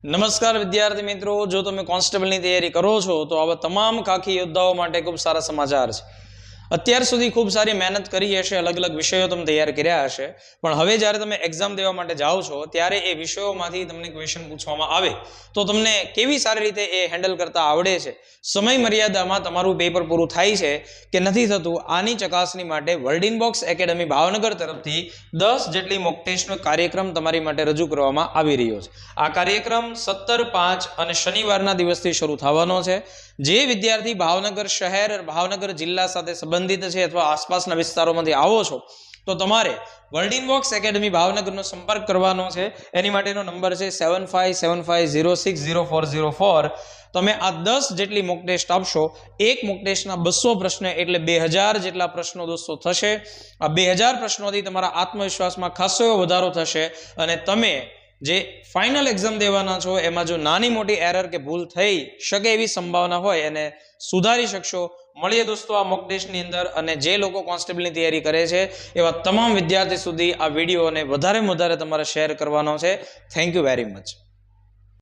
નમસ્કાર વિદ્યાર્થી મિત્રો, જો તમે કોન્સ્ટેબલની તૈયારી કરો છો તો આવા તમામ ખાખી યોદ્ધાઓ માટે ખૂબ સારા સમાચાર છે. અત્યાર સુધી ખૂબ સારી મહેનત કરી હશે, અલગ અલગ વિષયો તમે તૈયાર કર્યા હશે, પણ હવે જ્યારે તમે એક્ઝામ દેવા માટે જાઓ છો ત્યારે એ વિષયોમાંથી તમને ક્વેશ્ચન પૂછવામાં આવે તો તમને કેવી સારી રીતે એ હેન્ડલ કરતા આવડે છે, સમય મર્યાદામાં તમારું પેપર પૂરું થાય છે કે નથી થતું, આની ચકાસણી માટે વર્લ્ડ બોક્સ એકેડમી ભાવનગર તરફથી 10 જેટલી મોક ટેસ્ટનો કાર્યક્રમ તમારી માટે રજૂ કરવામાં આવી રહ્યો છે. આ કાર્યક્રમ 17/5 અને શનિવારના દિવસથી શરૂ થવાનો છે. જે વિદ્યાર્થી ભાવનગર શહેર, ભાવનગર જિલ્લા સાથે સંબંધિત છે અથવા આસપાસના વિસ્તારોમાંથી આવો છો તો તમારે વર્લ્ડ બોક્સ એકેડમી ભાવનગરનો સંપર્ક કરવાનો છે. એની માટેનો નંબર છે 7575060404. તમે આ 10 જેટલી મોક ટેસ્ટ આપશો. એક મોક ટેસ્ટના 200 પ્રશ્ન એટલે 2000 જેટલા પ્રશ્નો દોસ્તો થશે. આ 2000 પ્રશ્નોથી તમારા આત્મવિશ્વાસમાં ખાસો એવો વધારો થશે અને તમે જે ફાઇનલ એક્ઝામ દેવાના છો એમાં જો નાની મોટી એરર કે ભૂલ થઈ શકે એવી સંભાવના હોય એને સુધારી શકશો. મળીએ દોસ્તો આ મોક ટેસ્ટની અંદર, અને જે લોકો કોન્સ્ટેબલની તૈયારી કરે છે એવા તમામ વિદ્યાર્થી સુધી આ વિડીયોને વધારે તમારે શેર કરવાનો છે. Thank you very much.